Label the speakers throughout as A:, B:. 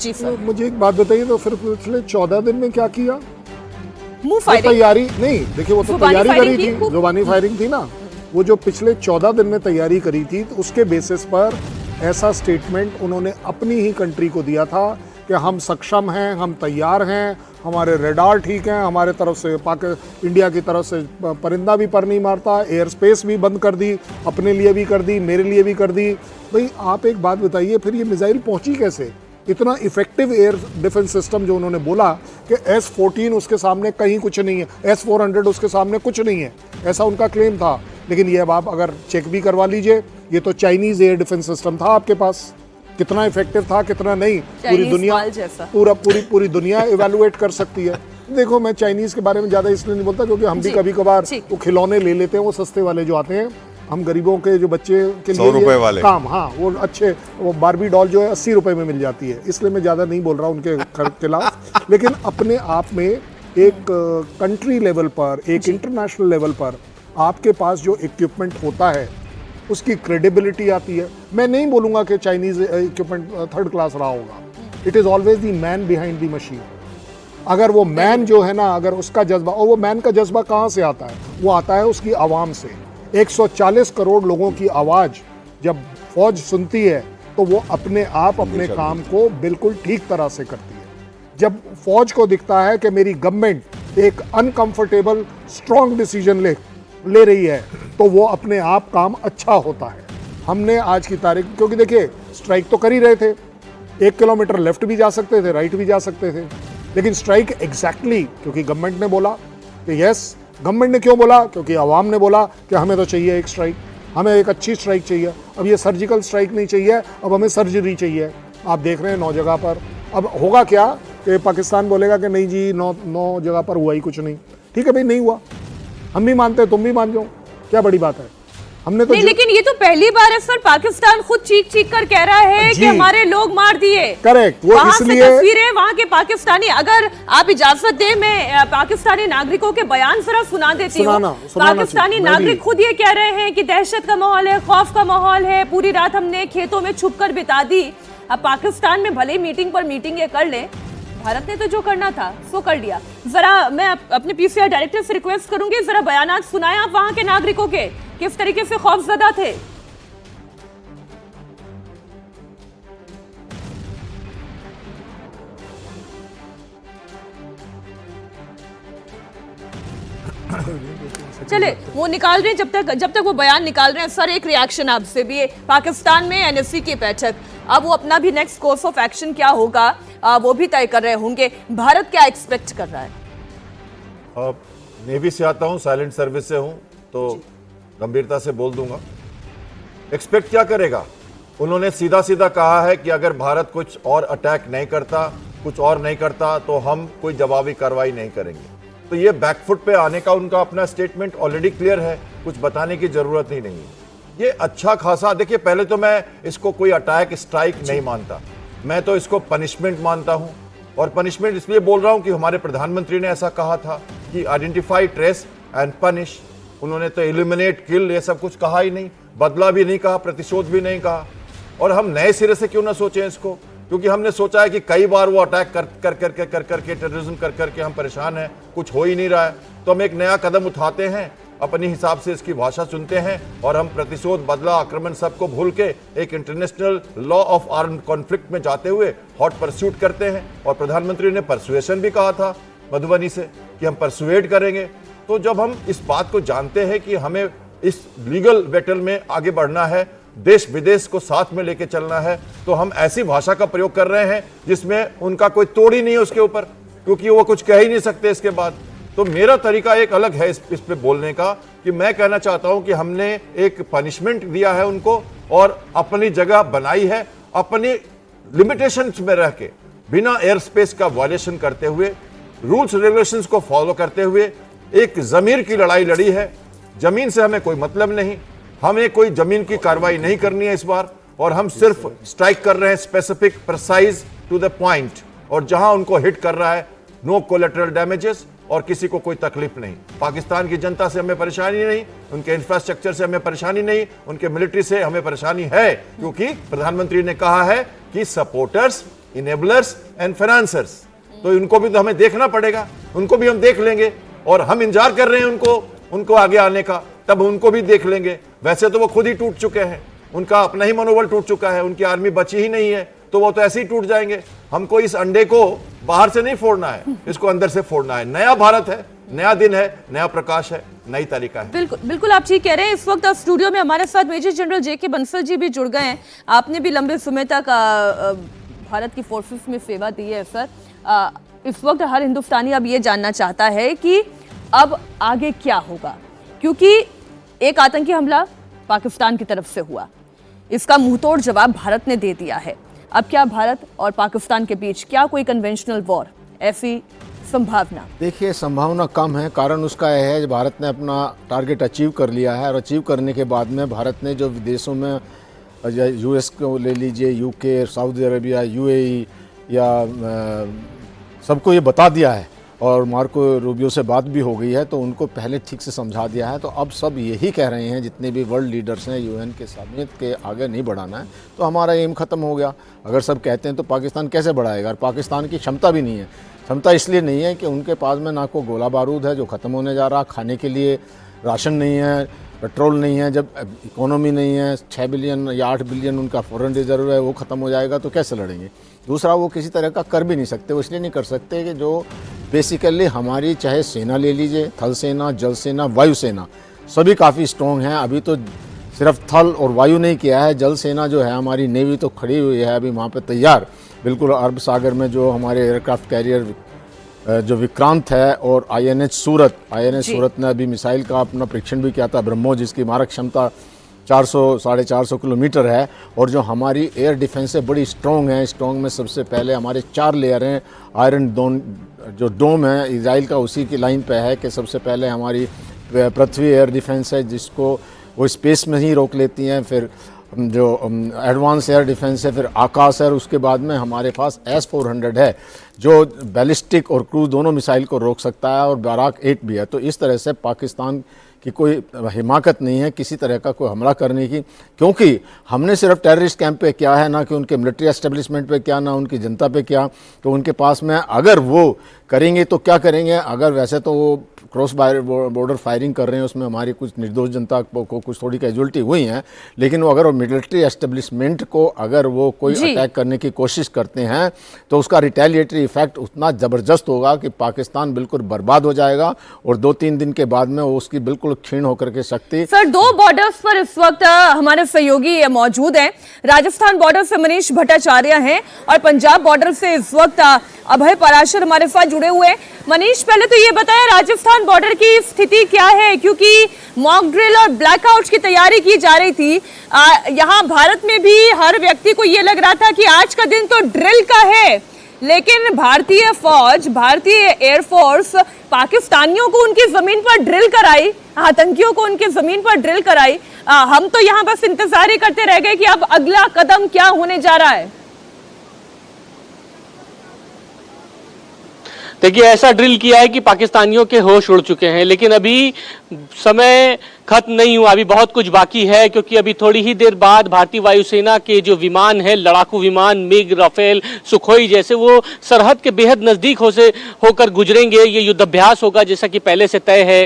A: जी sir.
B: मुझे एक बात बताइए, तो फिर पिछले 14 दिन में क्या किया?
A: मुंह फायरिंग,
B: तैयारी नहीं, देखिए वो तो
A: जुबानी
B: तैयारी
A: फायरिंग
B: करी
A: की
B: थी,
A: खूब।
B: जुबानी फायरिंग थी ना। वो जो पिछले 14 दिन में तैयारी करी थी, तो उसके बेसिस पर ऐसा स्टेटमेंट उन्होंने अपनी ही कंट्री को दिया था कि हम सक्षम हैं, हम तैयार हैं, हमारे रेडार ठीक हैं, हमारे तरफ से इंडिया की तरफ से परिंदा भी पर नहीं मारता, एयर स्पेस भी बंद कर दी, अपने लिए भी कर दी, मेरे लिए भी कर दी। भाई आप एक बात बताइए, फिर ये मिसाइल पहुंची कैसे? इतना इफेक्टिव एयर डिफेंस सिस्टम जो उन्होंने बोला कि S-14 उसके सामने कहीं कुछ नहीं है, S-400 उसके सामने कुछ नहीं है, ऐसा उनका क्लेम था। लेकिन ये अब आप अगर चेक भी करवा लीजिए, ये तो चाइनीज एयर डिफेंस सिस्टम था आपके पास, कितना इफेक्टिव था कितना नहीं, पूरी दुनिया पूरी दुनिया इवेलुएट कर सकती है। देखो मैं चाइनीज के बारे में ज्यादा इसलिए नहीं बोलता क्योंकि हम भी कभी कभार वो खिलौने ले लेते हैं, वो सस्ते वाले जो आते हैं, हम गरीबों के जो बच्चे के लिए
C: 100 रुपए वाले
B: काम, हाँ वो अच्छे, वो बारबी डॉल जो है 80 रुपए में मिल जाती है, इसलिए मैं ज्यादा नहीं बोल रहा उनके खिलाफ। लेकिन अपने आप में एक कंट्री लेवल पर, एक इंटरनेशनल लेवल पर आपके पास जो इक्विपमेंट होता है उसकी क्रेडिबिलिटी आती है। मैं नहीं बोलूंगा कि चाइनीज इक्विपमेंट थर्ड क्लास रहा होगा, it is always the man behind the machine. अगर वो मैन जो है ना, अगर उसका जज्बा, और वो मैन का जज्बा कहाँ से आता है? वो आता है उसकी आवाम से। 140 करोड़ लोगों की आवाज जब फौज सुनती है तो वो अपने आप अपने काम को बिल्कुल ठीक तरह से करती है। जब फौज को दिखता है कि मेरी गवर्नमेंट एक अनकंफर्टेबल स्ट्रॉन्ग डिसीजन ले रही है, तो वो अपने आप काम अच्छा होता है। हमने आज की तारीख, क्योंकि देखिए स्ट्राइक तो कर ही रहे थे, 1 किलोमीटर लेफ्ट भी जा सकते थे, राइट भी जा सकते थे, लेकिन स्ट्राइक एग्जैक्टली क्योंकि गवर्नमेंट ने बोला कि यस। गवर्नमेंट ने क्यों बोला? क्योंकि आवाम ने बोला कि हमें तो चाहिए एक स्ट्राइक, हमें एक अच्छी स्ट्राइक चाहिए। अब ये सर्जिकल स्ट्राइक नहीं चाहिए, अब हमें सर्जरी चाहिए। आप देख रहे हैं 9 जगह पर। अब होगा क्या कि पाकिस्तान बोलेगा कि नहीं जी 9 जगह पर हुआ ही कुछ नहीं। ठीक है भाई, नहीं हुआ, हम भी मानते हैं, तुम भी मान जाओ, क्या बड़ी बात है? हमने तो
A: नहीं, लेकिन ये तो पहली बार है सर, पाकिस्तान खुद चीख कर कह रहा है कि हमारे लोग मार दिए।
B: करेक्ट, वो इसलिए
A: तस्वीरें वहाँ के पाकिस्तानी, अगर आप इजाजत दें मैं पाकिस्तानी नागरिकों के बयान जरा सुना देती हूँ। पाकिस्तानी नागरिक खुद ये कह रहे हैं कि दहशत का माहौल है, खौफ का माहौल है, पूरी रात हमने खेतों में छुप कर बिता दी। अब पाकिस्तान में भले मीटिंग पर मीटिंग कर लें, भारत ने तो जो करना था सो कर लिया। जरा मैं अपने पीसीआर डायरेक्टर से रिक्वेस्ट करूंगी, जरा बयानात सुनाएं आप वहां के नागरिकों के, किस तरीके से खौफजदा थे। चले वो निकाल रहे हैं, जब तक वो बयान निकाल रहे हैं सर, एक रिएक्शन आपसे भी है। पाकिस्तान में एनएससी की बैठक, अब वो अपना भी नेक्स्ट कोर्स ऑफ एक्शन क्या होगा वो भी तय कर रहे होंगे। भारत क्या एक्सपेक्ट कर रहा है?
C: नेवी से आता हूं, साइलेंट सर्विस से हूं, तो गंभीरता से बोल दूंगा। एक्सपेक्ट क्या करेगा? उन्होंने सीधा सीधा कहा है कि अगर भारत कुछ और अटैक नहीं करता, कुछ और नहीं करता, तो हम कोई जवाबी कार्रवाई नहीं करेंगे। तो ये बैकफुट पे आने का उनका अपना स्टेटमेंट ऑलरेडी क्लियर है, कुछ बताने की जरूरत ही नहीं है। ये अच्छा खासा, देखिए पहले तो मैं इसको कोई अटैक स्ट्राइक नहीं मानता, मैं तो इसको पनिशमेंट मानता हूं। और पनिशमेंट इसलिए बोल रहा हूं कि हमारे प्रधानमंत्री ने ऐसा कहा था कि आइडेंटिफाई, ट्रेस एंड पनिश। उन्होंने तो एलिमिनेट, किल ये सब कुछ कहा ही नहीं, बदला भी नहीं कहा, प्रतिशोध भी नहीं कहा। और हम नए सिरे से क्यों ना सोचें इसको, क्योंकि हमने सोचा है कि कई बार वो अटैक कर करके टेररिज्म कर करके हम परेशान हैं, कुछ हो ही नहीं रहा है। तो हम एक नया कदम उठाते हैं, अपने हिसाब से इसकी भाषा चुनते हैं और हम प्रतिशोध, बदला, आक्रमण सबको भूल के एक international law of armed conflict में जाते हुए हॉट परस्यूट करते हैं। और प्रधानमंत्री ने परसुएशन भी कहा था मधुबनी से कि हम परसुएट करेंगे। तो जब हम इस बात को जानते हैं कि हमें इस लीगल बैटल में आगे बढ़ना है, देश विदेश को साथ में लेके चलना है, तो हम ऐसी भाषा का प्रयोग कर रहे हैं जिसमें उनका कोई तोड़ ही नहीं है उसके ऊपर, क्योंकि वो कुछ कह ही नहीं सकते इसके बाद। तो मेरा तरीका एक अलग है इस पे बोलने का, कि मैं कहना चाहता हूं कि हमने एक पनिशमेंट दिया है उनको और अपनी जगह बनाई है, अपनी लिमिटेशंस में रह के, बिना एयर स्पेस का वायलेशन करते हुए, रूल्स रेगुलेशंस को फॉलो करते हुए एक जमीर की लड़ाई लड़ी है। जमीन से हमें कोई मतलब नहीं, हमें कोई जमीन की कार्रवाई नहीं करनी है इस बार, और हम सिर्फ स्ट्राइक कर रहे हैं specific, precise, to the point. और जहां उनको हिट कर रहा है, नो कोलैटरल डैमेजेस और किसी को कोई तकलीफ नहीं। पाकिस्तान की जनता से हमें परेशानी नहीं, उनके इंफ्रास्ट्रक्चर से हमें परेशानी नहीं, उनके मिलिट्री से हमें परेशानी है, क्योंकि प्रधानमंत्री ने कहा है कि सपोर्टर्स इनेबलर्स एंड फाइनेंसर्स। तो इनको भी तो हमें देखना पड़ेगा, उनको भी हम देख लेंगे और हम इंतजार कर रहे हैं उनको आगे आने का, तब उनको भी देख लेंगे। वैसे तो वो खुद ही टूट चुके हैं, उनका अपना ही मनोबल टूट चुका है, उनकी आर्मी बची ही नहीं है, तो वो तो ऐसे ही टूट जाएंगे। हमको इस अंडे को बाहर से नहीं फोड़ना है, इसको अंदर से फोड़ना है। नया भारत है, नया दिन है, नया प्रकाश है, नई तारीख है।
A: बिल्कुल बिल्कुल आप ठीक कह रहे हैं। इस वक्त स्टूडियो में हमारे साथ मेजर जनरल जेके बंसल जी भी जुड़ गए हैं। आपने भी लंबे समय तक भारत की फोर्सेस में सेवा दी है सर। इस वक्त हर हिंदुस्तानी अब ये जानना चाहता है कि अब आगे क्या होगा, क्योंकि एक आतंकी हमला पाकिस्तान की तरफ से हुआ, इसका मुंहतोड़ जवाब भारत ने दे दिया है। अब क्या भारत और पाकिस्तान के बीच क्या कोई कन्वेंशनल वॉर, ऐसी संभावना?
D: देखिए, संभावना कम है। कारण उसका यह है कि भारत ने अपना टारगेट अचीव कर लिया है और अचीव करने के बाद में भारत ने जो विदेशों में यूएस को ले लीजिए, यूके, सऊदी अरेबिया, यूएई या सबको ये बता दिया है और मार्को रूबियो से बात भी हो गई है, तो उनको पहले ठीक से समझा दिया है। तो अब सब यही कह रहे हैं, जितने भी वर्ल्ड लीडर्स हैं, यूएन के समिट के आगे नहीं बढ़ाना है, तो हमारा एम ख़त्म हो गया। अगर सब कहते हैं तो पाकिस्तान कैसे बढ़ाएगा? और पाकिस्तान की क्षमता भी नहीं है। क्षमता इसलिए नहीं है कि उनके पास में ना कोई गोला बारूद है जो ख़त्म होने जा रहा, खाने के लिए राशन नहीं है, पेट्रोल नहीं है। जब इकोनॉमी नहीं है, 6 बिलियन या 8 बिलियन उनका फॉरेन रिजर्व है, वो ख़त्म हो जाएगा तो कैसे लड़ेंगे? दूसरा, वो किसी तरह का कर भी नहीं सकते। वो इसलिए नहीं कर सकते कि जो बेसिकली हमारी, चाहे सेना ले लीजिए, थल सेना, जल सेना, वायु सेना, सभी काफ़ी स्ट्रॉन्ग हैं। अभी तो सिर्फ थल और वायु नहीं किया है, जल सेना जो है हमारी नेवी तो खड़ी हुई है अभी वहाँ पे तैयार, बिल्कुल अरब सागर में। जो हमारे एयरक्राफ्ट कैरियर जो विक्रांत है और आईएनएच सूरत ने अभी मिसाइल का अपना परीक्षण भी किया था, ब्रह्मोस, जिसकी मारक क्षमता 400-450 किलोमीटर है। और जो हमारी एयर डिफेंस है बड़ी स्ट्रॉन्ग है। स्ट्रॉन्ग में सबसे पहले हमारे 4 लेयर हैं। आयरन जो डोम है इजराइल का, उसी की लाइन पे है कि सबसे पहले हमारी पृथ्वी एयर डिफेंस है, जिसको वो स्पेस में ही रोक लेती हैं। फिर जो एडवांस एयर डिफेंस है, फिर आकाश है, और उसके बाद में हमारे पास S-400 है जो बैलिस्टिक और क्रूज दोनों मिसाइल को रोक सकता है, और बाराक 8 भी है। तो इस तरह से पाकिस्तान की कोई हिमाकत नहीं है किसी तरह का कोई हमला करने की, क्योंकि हमने सिर्फ टेररिस्ट कैंप पे क्या है, ना कि उनके मिलिट्री एस्टेब्लिशमेंट पे क्या, ना उनकी जनता पे क्या। तो उनके पास में अगर वो करेंगे तो क्या करेंगे? अगर वैसे तो वो क्रॉस बॉर्डर फायरिंग कर रहे हैं, उसमें हमारी कुछ निर्दोष जनता को कुछ थोड़ी कैजुअलिटी हुई हैं, लेकिन वो अगर वो मिलिट्री एस्टेब्लिशमेंट को अगर वो कोई अटैक करने की कोशिश करते हैं तो उसका रिटेलिएटरी इफेक्ट उतना ज़बरदस्त होगा कि पाकिस्तान बिल्कुल बर्बाद हो जाएगा, और 2-3 दिन के बाद में वो उसकी बिल्कुल क्षीण होकर के शक्ति।
A: सर, 2 बॉर्डर्स पर इस वक्त हमारे सहयोगी मौजूद हैं। राजस्थान बॉर्डर से मनीष भट्टाचार्य हैं और पंजाब बॉर्डर से इस वक्त अभय पराशर हमारे साथ जुड़े हुए हैं। मनीष, पहले तो ये बताएं राजस्थान बॉर्डर की स्थिति क्या है, क्योंकि मॉक ड्रिल और ब्लैकआउट की तैयारी की जा रही थी। यहाँ भारत में भी हर व्यक्ति को ये लग रहा था कि आज का दिन तो ड्रिल का है, लेकिन भारतीय फौज, भारतीय एयरफोर्स पाकिस्तानियों को उनकी जमीन पर ड्रिल कराई, आतंकियों को उनकी जमीन पर ड्रिल कराई। हम तो यहाँ बस इंतजार ही करते रह गए कि अब अगला कदम क्या होने जा रहा है।
E: देखिए, ऐसा ड्रिल किया है कि पाकिस्तानियों के होश उड़ चुके हैं, लेकिन अभी समय खत्म नहीं हुआ, अभी बहुत कुछ बाकी है, क्योंकि अभी थोड़ी ही देर बाद भारतीय वायुसेना के जो विमान हैं, लड़ाकू विमान, मिग, राफेल, सुखोई जैसे, वो सरहद के बेहद नजदीक होकर गुजरेंगे। ये युद्धाभ्यास होगा जैसा कि पहले से तय है।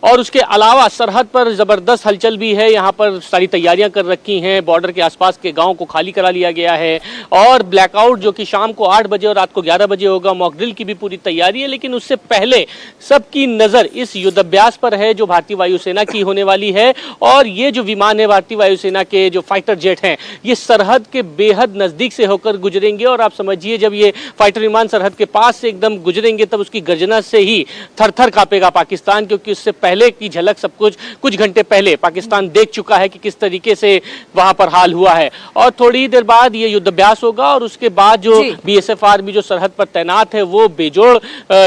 E: और उसके अलावा सरहद पर जबरदस्त हलचल भी है। यहाँ पर सारी तैयारियां कर रखी हैं, बॉर्डर के आसपास के गाँव को खाली करा लिया गया है, और ब्लैकआउट जो कि शाम को 8 बजे और रात को 11 बजे होगा, मॉक ड्रिल की भी पूरी तैयारी है। लेकिन उससे पहले सबकी नजर इस युद्धाभ्यास पर है जो भारतीय वायुसेना की होने वाली है। और ये जो विमान है भारतीय वायुसेना के, जो फाइटर जेट हैं, ये सरहद के बेहद नजदीक से होकर गुजरेंगे। और आप समझिए, जब ये फाइटर विमान सरहद के पास से एकदम गुजरेंगे तब उसकी गर्जना से ही थर-थर कांपेगा पाकिस्तान, क्योंकि उससे पहले की झलक सब कुछ घंटे पहले पाकिस्तान देख चुका है कि किस तरीके से वहां पर हाल हुआ है। और थोड़ी देर बाद ये युद्धाभ्यास होगा, और उसके बाद जो BSF आर्मी जो सरहद पर तैनात है वो बेजोड़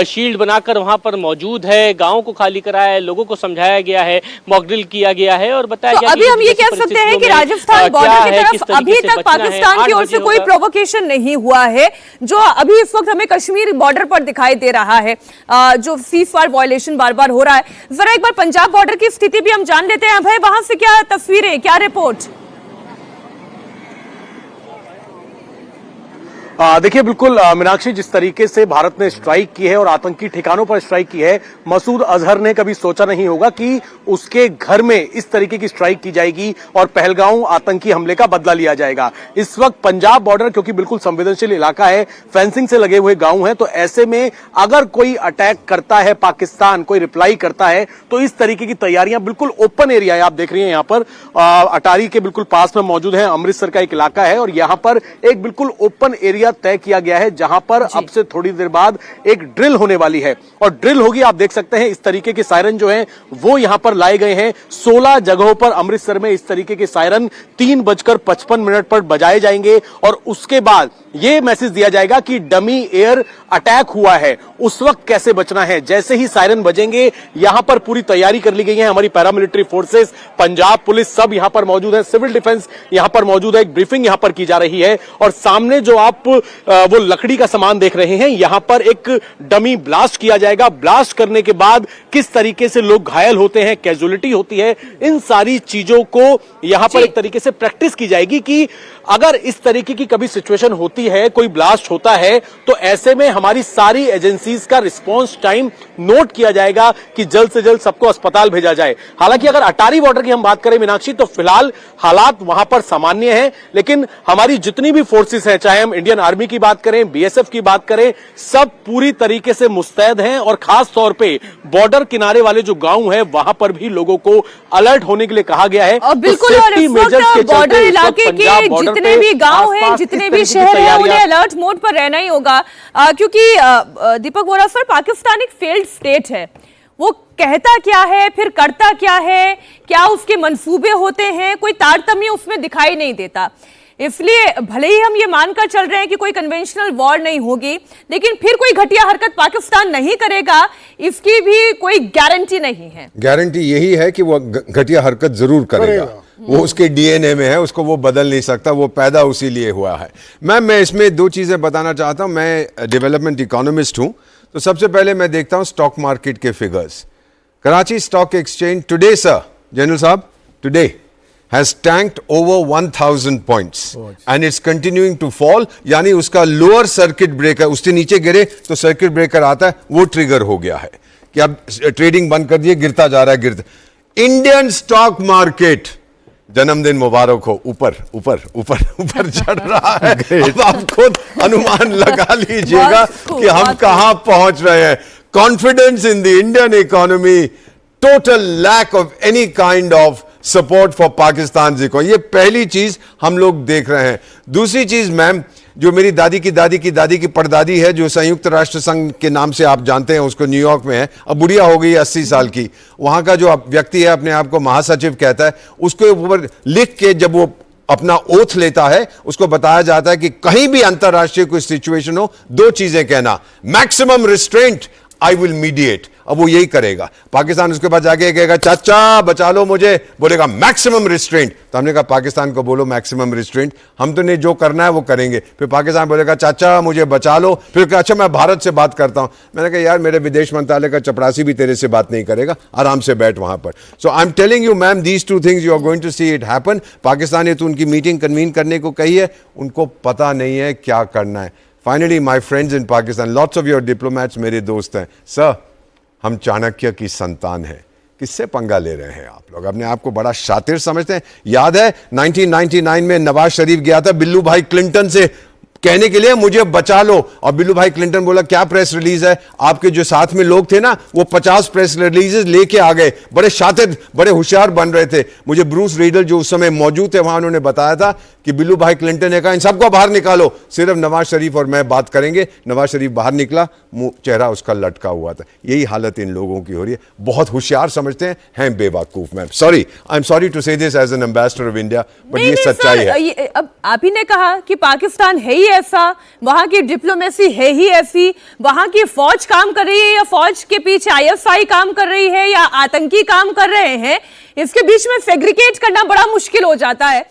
E: शील्ड बनाकर वहां पर मौजूद है। गांवों को खाली कराया है, लोगों को समझाया गया है, मॉक ड्रिल किया गया है, और बताया गया
A: अभी हम ये कह सकते हैं कि राजस्थान बॉर्डर की तरफ अभी तक पाकिस्तान की ओर से कोई प्रोवोकेशन नहीं हुआ है, जो अभी इस वक्त हमें कश्मीर बॉर्डर पर दिखाई दे रहा है, जो सीजफायर वायलेशन बार बार हो रहा है। जरा एक बार पंजाब बॉर्डर की स्थिति भी हम जान लेते हैं। भाई, वहां से क्या तस्वीरें, क्या रिपोर्ट?
F: देखिए बिल्कुल मीनाक्षी, जिस तरीके से भारत ने स्ट्राइक की है और आतंकी ठिकानों पर स्ट्राइक की है, मसूद अजहर ने कभी सोचा नहीं होगा कि उसके घर में इस तरीके की स्ट्राइक की जाएगी और पहलगांव आतंकी हमले का बदला लिया जाएगा। इस वक्त पंजाब बॉर्डर, क्योंकि बिल्कुल संवेदनशील इलाका है, फेंसिंग से लगे हुए गांव हैं, तो ऐसे में अगर कोई अटैक करता है पाकिस्तान, कोई रिप्लाई करता है, तो इस तरीके की तैयारियां बिल्कुल ओपन एरिया है। आप देख रही हैं यहां पर अटारी के बिल्कुल पास में मौजूद है, अमृतसर का एक इलाका है और यहां पर एक बिल्कुल ओपन एरिया तय किया गया है जहां पर अब से थोड़ी देर बाद एक ड्रिल होने वाली है और ड्रिल होगी। आप देख सकते हैं इस तरीके के सायरन जो हैं वो यहां पर लाए गए हैं। 16 जगहों पर अमृतसर में इस तरीके के सायरन 3:55 पर बजाए जाएंगे और उसके बाद यह मैसेज दिया जाएगा कि डमी एयर अटैक हुआ है, उस वक्त कैसे बचना है। जैसे ही सायरन बजेंगे यहां पर पूरी तैयारी कर ली गई है। हमारी पैरामिलिट्री फोर्सेस, पंजाब पुलिस सब यहां पर मौजूद है, सिविल डिफेंस यहां पर मौजूद है। एक ब्रीफिंग यहां पर की जा रही है और सामने जो आप वो लकड़ी का सामान देख रहे हैं, यहां पर एक डमी ब्लास्ट किया जाएगा। ब्लास्ट करने के बाद किस तरीके से लोग घायल होते हैं, कैजुअलिटी होती है, इन सारी चीजों को यहां पर एक तरीके से प्रैक्टिस की जाएगी कि अगर इस तरीके की कभी सिचुएशन होती है, कोई ब्लास्ट होता है, तो ऐसे में हमारी सारी एजेंसीज का रिस्पांस टाइम नोट किया जाएगा कि जल्द से जल्द सबको अस्पताल भेजा जाए। हालांकि अगर अटारी बॉर्डर की हम बात करें मीनाक्षी, तो फिलहाल हालात वहां पर सामान्य हैं, लेकिन हमारी जितनी भी फोर्सेस हैं, चाहे हम इंडियन आर्मी की बात करें, बीएसएफ की बात करें, सब पूरी तरीके से मुस्तैद हैं और खास तौर पे बॉर्डर किनारे वाले जो गांव हैं वहां पर भी लोगों को अलर्ट होने के लिए कहा गया है।
A: और बिल्कुल, और इस वक्त बॉर्डर इलाके के जितने भी गांव हैं, जितने भी शहर हैं, उन्हें अलर्ट मोड पर रहना ही होगा, क्योंकि दीपक वोरा सर, पाकिस्तान एक फेल्ड स्टेट है। वो कहता क्या है, फिर करता क्या है, क्या उसके मंसूबे होते हैं, कोई तारतम्य उसमें दिखाई नहीं देता। इसलिए भले ही हम ये मानकर चल रहे हैं कि कोई कन्वेंशनल वॉर नहीं होगी, लेकिन फिर कोई घटिया हरकत पाकिस्तान नहीं करेगा, इसकी भी कोई गारंटी नहीं है।
G: गारंटी यही है कि वो घटिया हरकत जरूर करेगा। वो उसके डीएनए में है, उसको वो बदल नहीं सकता, वो पैदा उसी लिए हुआ है। मैं इसमें दो चीज़ें बताना चाहता हूँ। मैं डेवलपमेंट इकोनॉमिस्ट हूँ, तो सबसे पहले मैं देखता हूँ स्टॉक मार्केट के figures. Karachi stock exchange today sir, general साहब, today has tanked over 1000 points and it's continuing to fall, यानी उसका लोअर सर्किट ब्रेकर, उससे नीचे गिरे तो सर्किट ब्रेकर आता है, वो ट्रिगर हो गया है कि अब ट्रेडिंग बंद कर दिए, गिरता जा रहा है, गिरता। इंडियन स्टॉक मार्केट, जन्मदिन मुबारक हो, ऊपर ऊपर ऊपर ऊपर चढ़ रहा है। अब आप खुद अनुमान लगा लीजिएगा कि हम कहां पहुंच रहे हैं। Confidence in the Indian economy, total lack of any kind of support for Pakistan economy, ये पहली चीज हम लोग देख रहे हैं। दूसरी चीज मैम, जो मेरी दादी की दादी की दादी की परदादी है, जो संयुक्त राष्ट्र संघ के नाम से आप जानते हैं उसको, न्यूयॉर्क में है, अब बुढ़िया हो गई 80 साल की, वहां का जो व्यक्ति है अपने आप को महासचिव कहता है, उसके ऊपर लिख के जब वो अपना ओथ लेता है, उसको बताया जाता है कि कहीं भी अंतरराष्ट्रीय कोई सिचुएशन हो, दो चीजें कहना, maximum restraint, I will mediate. अब वो यही करेगा। पाकिस्तान उसके बाद जाके कहेगा चाचा बचा लो मुझे, बोलेगा मैक्सिमम रिस्ट्रेंट। तो हमने कहा पाकिस्तान को बोलो मैक्सिमम रिस्ट्रेंट, हम तो नहीं, जो करना है वो करेंगे। फिर पाकिस्तान बोलेगा चाचा मुझे बचा लो, फिर कहा अच्छा मैं भारत से बात करता हूं। मैंने कहा यार मेरे विदेश मंत्रालय का चपरासी भी तेरे से बात नहीं करेगा, आराम से बैठ वहां पर। So I am telling you ma'am, these two things you are going to see it happen. Pakistan ने तो उनकी मीटिंग कन्वीन करने को कही है, उनको पता नहीं है क्या करना है। Finally my friends in Pakistan, lots of your diplomats मेरे दोस्त हैं, सर हम चाणक्य की संतान हैं, किससे पंगा ले रहे हैं आप लोग? अपने आप को बड़ा शातिर समझते हैं। याद है 1999 में नवाज शरीफ गया था बिल्लू भाई क्लिंटन से कहने के लिए मुझे बचा लो, और बिल्लू भाई क्लिंटन बोला क्या प्रेस रिलीज है? आपके जो साथ में लोग थे ना, वो 50 प्रेस रिलीजेस लेके आ गए, बड़े शातिर बड़े होशियार बन रहे थे। मुझे ब्रूस रीडल जो उस समय मौजूद थे वहां, उन्होंने बताया था कि बिल्लू भाई क्लिंटन ने कहा इन सबको बाहर निकालो, सिर्फ नवाज शरीफ और मैं बात करेंगे। नवाज शरीफ बाहर निकला, मुंह चेहरा उसका लटका हुआ था। यही हालत इन लोगों की हो रही है, बहुत होशियार समझते हैं बेवकूफ। Ma'am sorry, I am sorry to say this as an ambassador of India, but ये सच्चाई है।
A: अब आप ही ने कहा कि पाकिस्तान है ही ऐसा, वहां की डिप्लोमेसी है ही ऐसी, वहां की फौज काम कर रही है या फौज के पीछे आईएसआई काम कर रही है या आतंकी काम कर रहे हैं, इसके बीच में सेग्रीगेट करना बड़ा मुश्किल हो जाता है।